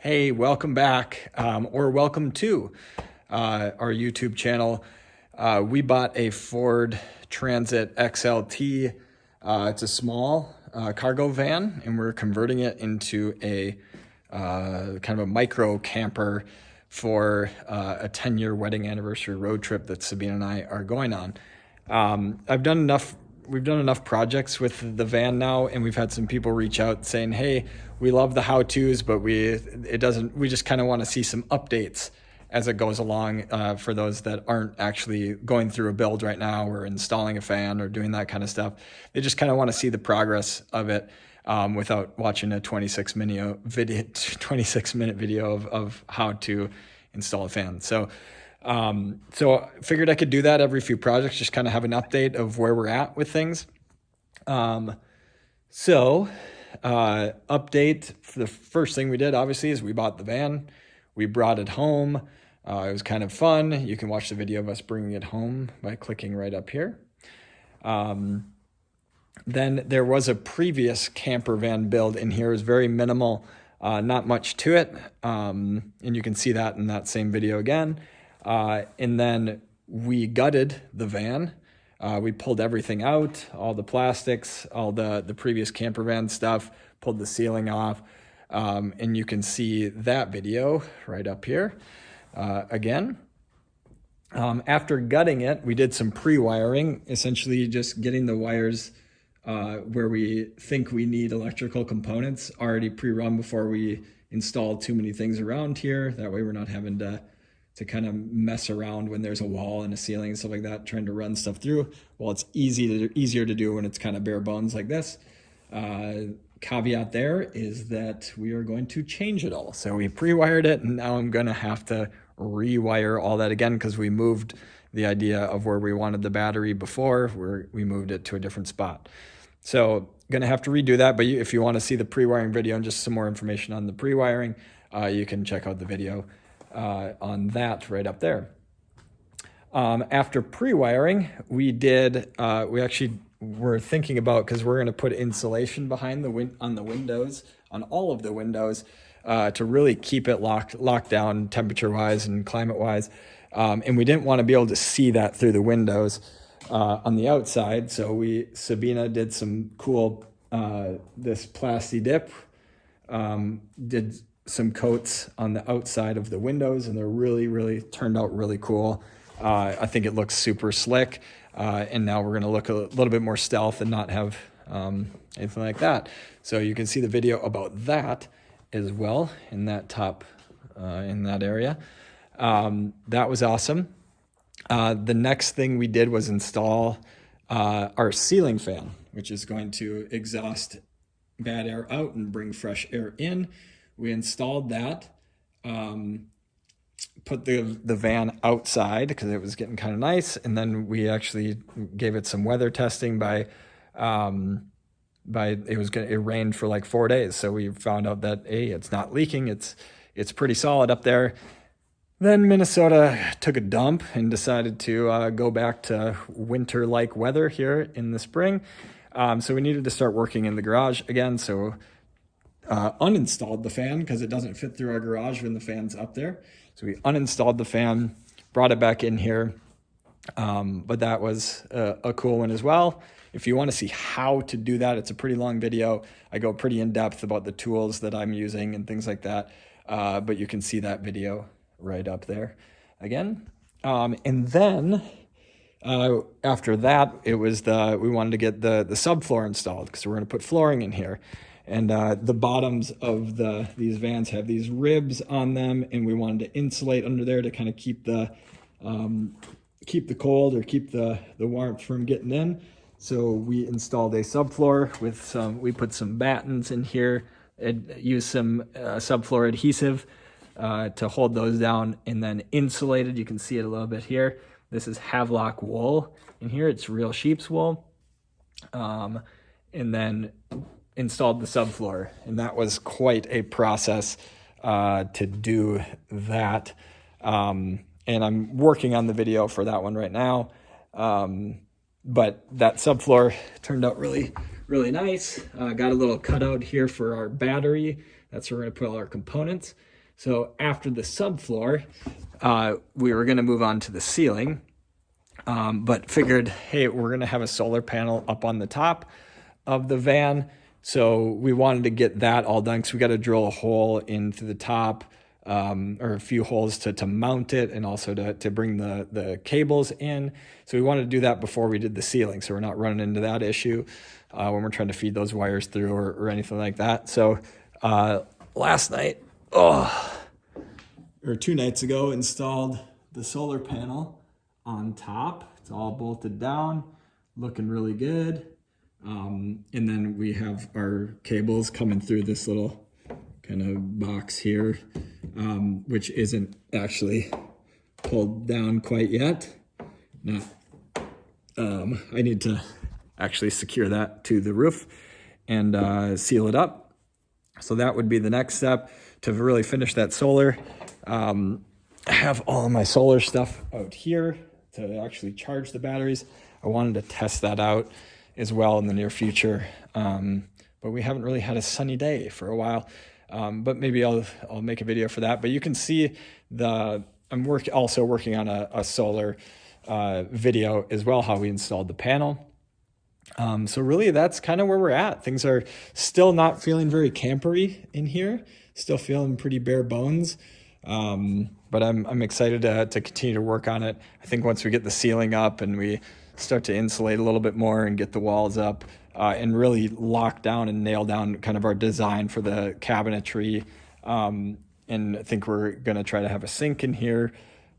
Hey, welcome back, or welcome to our YouTube channel. We bought a Ford Transit XLT. It's a small cargo van, and we're converting it into a kind of a micro camper for a 10-year wedding anniversary road trip that Sabine and I are going on. We've done enough projects with the van now, and we've had some people reach out saying, hey, we love the how-tos, but we just kind of want to see some updates as it goes along, for those that aren't actually going through a build right now or installing a fan or doing that kind of stuff. They just kind of want to see the progress of it, without watching a 26-minute video of how to install a fan. So I figured I could do that every few projects, just kind of have an update of where we're at with things. Update, the first thing we did obviously is we bought the van, we brought it home. It was kind of fun. You can watch the video of us bringing it home by clicking right up here. Then there was a previous camper van build in here. It was very minimal, not much to it. And you can see that in that same video again. And then we gutted the van. We pulled everything out, all the plastics, all the previous camper van stuff, pulled the ceiling off. And you can see that video right up here. Again, after gutting it, we did some pre-wiring, essentially just getting the wires where we think we need electrical components already pre-run before we install too many things around here. That way we're not having to kind of mess around when there's a wall and a ceiling and stuff like that, trying to run stuff through. Well, it's easier to do when it's kind of bare bones like this. Caveat there is that we are going to change it all. So we pre-wired it, and now I'm going to have to rewire all that again because we moved the idea of where we wanted the battery before, where we moved it to a different spot. So going to have to redo that, but if you want to see the pre-wiring video and just some more information on the pre-wiring, you can check out the video on that right up there. After pre-wiring, we actually were thinking about, because we're going to put insulation behind on the windows, on all of the windows, to really keep it locked down temperature-wise and climate-wise. And we didn't want to be able to see that through the windows on the outside. So Sabina did some cool, this Plasti Dip, did some coats on the outside of the windows, and they're really turned out really cool. I think it looks super slick. And now we're going to look a little bit more stealth and not have anything like that. So you can see the video about that as well in that top, in that area. That was awesome. The next thing we did was install our ceiling fan, which is going to exhaust bad air out and bring fresh air in. We installed that, put the van outside because it was getting kind of nice, and then we actually gave it some weather testing it rained for like 4 days, so we found out that it's not leaking, it's pretty solid up there. Then Minnesota took a dump and decided to go back to winter-like weather here in the spring, so we needed to start working in the garage again. So uninstalled the fan because it doesn't fit through our garage when the fan's up there. So we uninstalled the fan, brought it back in here. But that was a cool one as well. If you want to see how to do that, it's a pretty long video. I go pretty in depth about the tools that I'm using and things like that. But you can see that video right up there again. And then after that, it was we wanted to get the subfloor installed because we're going to put flooring in here. And the bottoms of these vans have these ribs on them, and we wanted to insulate under there to kind of keep the cold or keep the warmth from getting in. So we installed a subfloor with we put some battens in here and used some subfloor adhesive to hold those down, and then insulated. You can see it a little bit here. This is Havelock wool in here. It's real sheep's wool. And then installed the subfloor, and that was quite a process to do that. And I'm working on the video for that one right now. But that subfloor turned out really nice. Got a little cutout here for our battery. That's where we're going to put all our components. So after the subfloor, we were gonna move on to the ceiling, but figured, hey, we're gonna have a solar panel up on the top of the van. So we wanted to get that all done, because we got to drill a hole into the top, or a few holes to mount it, and also to bring the cables in. So we wanted to do that before we did the ceiling, so we're not running into that issue when we're trying to feed those wires through or anything like that. So last night, or 2 nights ago, installed the solar panel on top. It's all bolted down, looking really good. And then we have our cables coming through this little kind of box here, which isn't actually pulled down quite yet. Not, I need to actually secure that to the roof and seal it up. So that would be the next step to really finish that solar. I have all of my solar stuff out here to actually charge the batteries. I wanted to test that out as well in the near future, but we haven't really had a sunny day for a while. But maybe I'll make a video for that. But you can see I'm also working on a solar video as well, how we installed the panel. So really that's kind of where we're at. Things are still not feeling very campery in here, still feeling pretty bare bones. But I'm excited to continue to work on it. I think once we get the ceiling up and we start to insulate a little bit more and get the walls up, and really lock down and nail down kind of our design for the cabinetry. And I think we're gonna try to have a sink in here.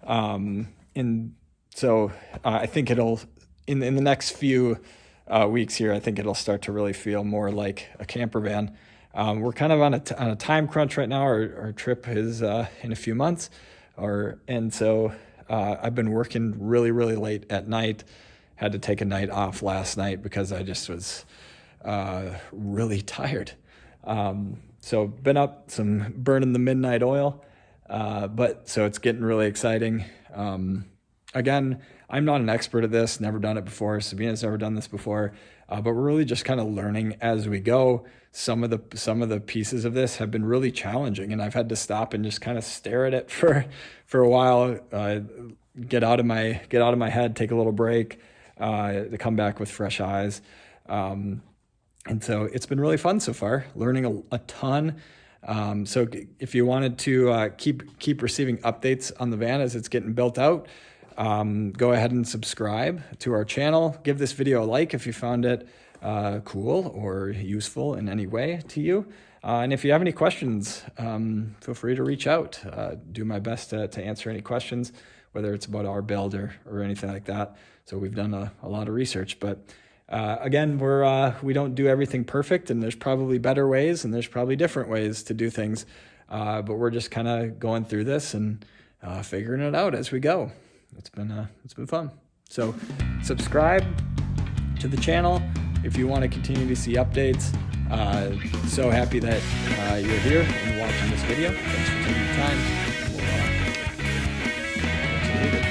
And so I think it'll, in the next few weeks here, I think it'll start to really feel more like a camper van. We're kind of on a time crunch right now. Our trip is in a few months, and so I've been working really, really late at night. Had to take a night off last night because I just was really tired. So been up, burning the midnight oil, but so it's getting really exciting. Again, I'm not an expert at this, never done it before. Sabina's never done this before, but we're really just kind of learning as we go. Some of the pieces of this have been really challenging, and I've had to stop and just kind of stare at it for a while, get out of my head, take a little break, to come back with fresh eyes. And so it's been really fun so far, learning a ton. So if you wanted to keep receiving updates on the van as it's getting built out, go ahead and subscribe to our channel. Give this video a like if you found it cool or useful in any way to you. And if you have any questions, feel free to reach out. Do my best to answer any questions, whether it's about our build or anything like that. So we've done a lot of research, but again, we don't do everything perfect, and there's probably better ways and there's probably different ways to do things. But we're just kind of going through this and figuring it out as we go. It's been fun. So subscribe to the channel if you want to continue to see updates. So happy that you're here and watching this video. Thanks for taking the time. We'll see you later.